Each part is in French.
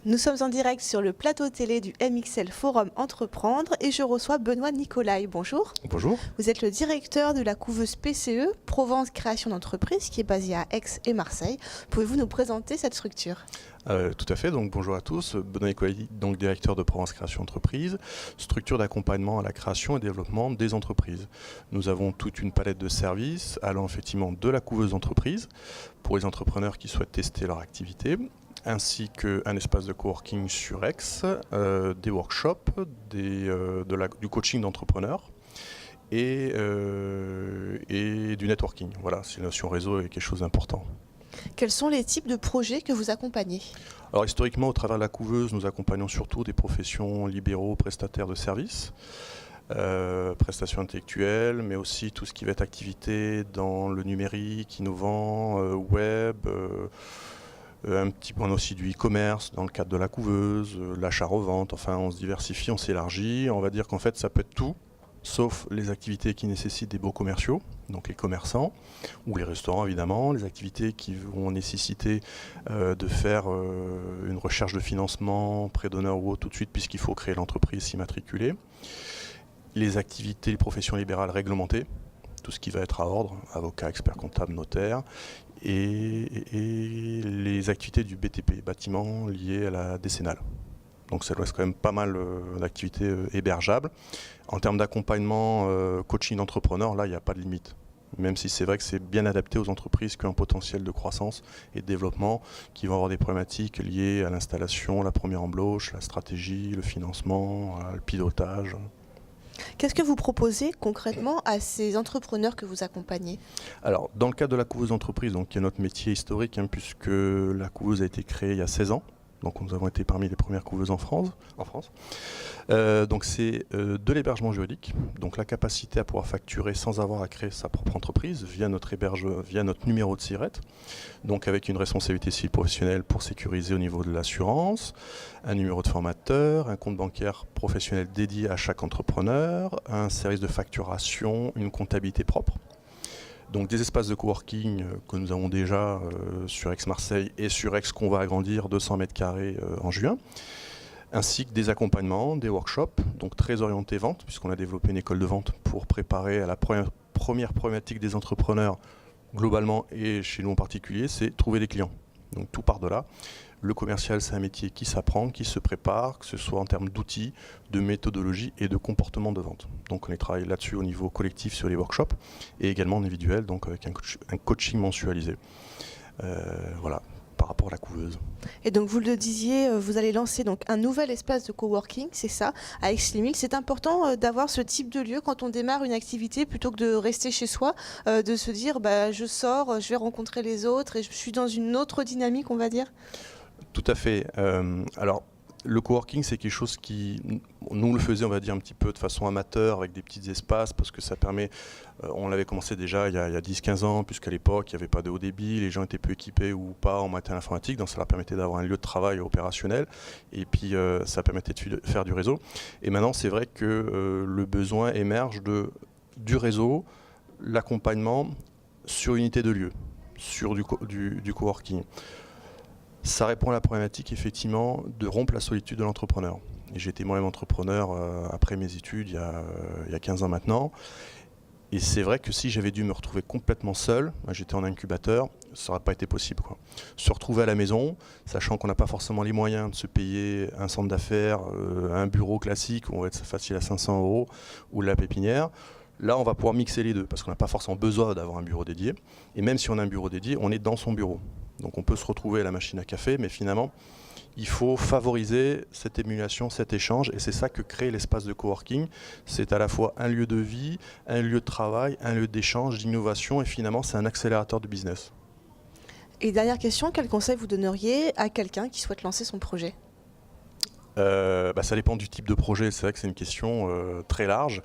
Nous sommes en direct sur le plateau télé du MXL Forum Entreprendre et je reçois Benoît Nicolai. Bonjour. Bonjour. Vous êtes le directeur de la couveuse PCE, Provence Création d'entreprise, qui est basée à Aix et Marseille. Pouvez-vous nous présenter cette structure ? Tout à fait, donc bonjour à tous. Benoît Nicolai, donc directeur de Provence Création d'entreprise, structure d'accompagnement à la création et développement des entreprises. Nous avons toute une palette de services allant effectivement de la couveuse d'entreprise pour les entrepreneurs qui souhaitent tester leur activité, ainsi qu'un espace de coworking sur Aix, des workshops, du coaching d'entrepreneurs et du networking. Voilà, c'est la notion réseau est quelque chose d'important. Quels sont les types de projets que vous accompagnez ? Alors historiquement, au travers de la couveuse, nous accompagnons surtout des professions libéraux, prestataires de services, prestations intellectuelles, mais aussi tout ce qui va être activité dans le numérique, innovant, web, un petit peu aussi du e-commerce dans le cadre de la couveuse, l'achat-revente, enfin on se diversifie, on s'élargit, on va dire qu'en fait ça peut être tout, sauf les activités qui nécessitent des baux commerciaux, donc les commerçants, ou les restaurants évidemment, les activités qui vont nécessiter de faire une recherche de financement, prêt d'honneur ou autre tout de suite puisqu'il faut créer l'entreprise, s'immatriculer, les activités, les professions libérales réglementées, tout ce qui va être à ordre, avocat, expert comptable, notaire, et les activités du BTP, bâtiment liées à la décennale. Donc ça laisse quand même pas mal d'activités hébergeables. En termes d'accompagnement, coaching d'entrepreneurs, là il n'y a pas de limite. Même si c'est vrai que c'est bien adapté aux entreprises qui ont un potentiel de croissance et de développement, qui vont avoir des problématiques liées à l'installation, la première embauche, la stratégie, le financement, le pilotage. Qu'est-ce que vous proposez concrètement à ces entrepreneurs que vous accompagnez ? Alors, dans le cadre de la couveuse d'entreprise, donc, qui est notre métier historique, puisque la couveuse a été créée il y a 16 ans, donc nous avons été parmi les premières couveuses en France. Donc c'est de l'hébergement juridique, donc la capacité à pouvoir facturer sans avoir à créer sa propre entreprise via notre numéro de SIRET, donc avec une responsabilité civile professionnelle pour sécuriser au niveau de l'assurance, un numéro de formateur, un compte bancaire professionnel dédié à chaque entrepreneur, un service de facturation, une comptabilité propre. Donc des espaces de coworking que nous avons déjà sur Aix-Marseille et sur Aix qu'on va agrandir 200 mètres carrés en juin, ainsi que des accompagnements, des workshops, donc très orientés vente, puisqu'on a développé une école de vente pour préparer à la première problématique des entrepreneurs globalement et chez nous en particulier, c'est trouver des clients. Donc tout part de là. Le commercial, c'est un métier qui s'apprend, qui se prépare, que ce soit en termes d'outils, de méthodologie et de comportement de vente. Donc on travaille là-dessus au niveau collectif sur les workshops et également individuel, donc avec un coaching mensualisé. Voilà, par rapport à la couveuse. Et donc vous le disiez, vous allez lancer donc un nouvel espace de coworking, c'est ça, à Aix-les-Milles. C'est important d'avoir ce type de lieu quand on démarre une activité plutôt que de rester chez soi, de se dire je sors, je vais rencontrer les autres et je suis dans une autre dynamique, on va dire. Tout à fait. Alors, le coworking, c'est quelque chose qui, nous le faisait, on va dire, un petit peu de façon amateur, avec des petits espaces, parce que ça permet, on l'avait commencé déjà il y a 10-15 ans, puisqu'à l'époque, il n'y avait pas de haut débit, les gens étaient peu équipés ou pas en matériel informatique, donc ça leur permettait d'avoir un lieu de travail opérationnel, et puis ça permettait de faire du réseau. Et maintenant, c'est vrai que le besoin émerge du réseau, l'accompagnement sur unité de lieu, sur du coworking. Ça répond à la problématique, effectivement, de rompre la solitude de l'entrepreneur. Et j'ai été moi-même entrepreneur après mes études, il y a 15 ans maintenant. Et c'est vrai que si j'avais dû me retrouver complètement seul, j'étais en incubateur, ça n'aurait pas été possible, quoi. Se retrouver à la maison, sachant qu'on n'a pas forcément les moyens de se payer un centre d'affaires, un bureau classique, où on va être facile à 500 €, ou la pépinière. Là, on va pouvoir mixer les deux, parce qu'on n'a pas forcément besoin d'avoir un bureau dédié. Et même si on a un bureau dédié, on est dans son bureau. Donc on peut se retrouver à la machine à café, mais finalement, il faut favoriser cette émulation, cet échange, et c'est ça que crée l'espace de coworking. C'est à la fois un lieu de vie, un lieu de travail, un lieu d'échange, d'innovation, et finalement, c'est un accélérateur de business. Et dernière question, quel conseil vous donneriez à quelqu'un qui souhaite lancer son projet ? Ça dépend du type de projet, c'est vrai que c'est une question très large.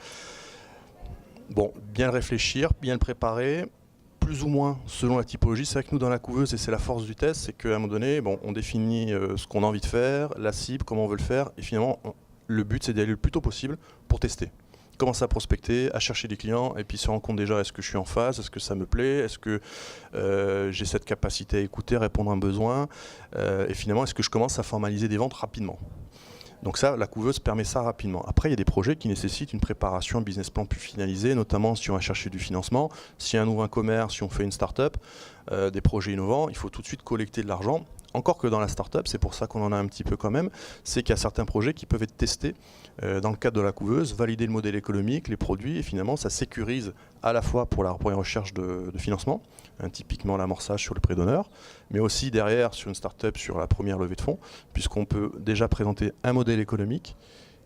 Bon, bien le réfléchir, bien le préparer, plus ou moins selon la typologie. C'est vrai que nous dans la couveuse, et c'est la force du test, c'est qu'à un moment donné, on définit ce qu'on a envie de faire, la cible, comment on veut le faire, et finalement le but c'est d'y aller le plus tôt possible pour tester. commencer à prospecter, à chercher des clients, et puis se rendre compte déjà, est-ce que je suis en phase, est-ce que ça me plaît, est-ce que j'ai cette capacité à écouter, répondre à un besoin, et finalement, est-ce que je commence à formaliser des ventes rapidement. Donc ça, la couveuse permet ça rapidement. Après, il y a des projets qui nécessitent une préparation, un business plan plus finalisé, notamment si on va chercher du financement, si on ouvre un commerce, si on fait une start-up, des projets innovants, il faut tout de suite collecter de l'argent. Encore que dans la start-up, c'est pour ça qu'on en a un petit peu quand même, c'est qu'il y a certains projets qui peuvent être testés dans le cadre de la couveuse, valider le modèle économique, les produits, et finalement ça sécurise à la fois pour la première recherche de financement, typiquement l'amorçage sur le prêt d'honneur, mais aussi derrière sur une start-up sur la première levée de fonds, puisqu'on peut déjà présenter un modèle économique,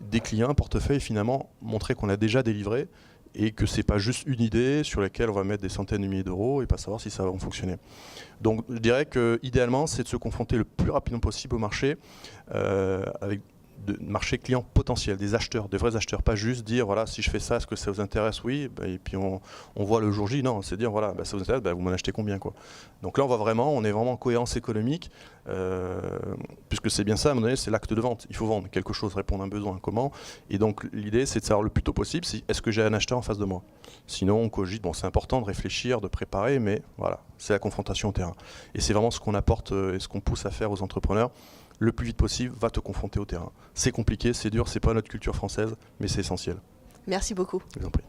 des clients, un portefeuille, et finalement montrer qu'on a déjà délivré, et que c'est pas juste une idée sur laquelle on va mettre des centaines de milliers d'euros et pas savoir si ça va fonctionner. Donc je dirais que idéalement c'est de se confronter le plus rapidement possible au marché avec de marché client potentiel, des acheteurs, des vrais acheteurs, pas juste dire voilà si je fais ça, est-ce que ça vous intéresse, oui, et puis on voit le jour J, non, c'est dire voilà ça vous intéresse, vous m'en achetez combien quoi. Donc là on est vraiment en cohérence économique, puisque c'est bien ça à un moment donné, c'est l'acte de vente, il faut vendre quelque chose, répondre à un besoin, comment, et donc l'idée c'est de savoir le plus tôt possible si est-ce que j'ai un acheteur en face de moi. Sinon on cogite, bon c'est important de réfléchir, de préparer, mais voilà, c'est la confrontation au terrain. Et c'est vraiment ce qu'on apporte et ce qu'on pousse à faire aux entrepreneurs. Le plus vite possible, va te confronter au terrain. C'est compliqué, c'est dur, c'est pas notre culture française, mais c'est essentiel. Merci beaucoup. Je vous en prie.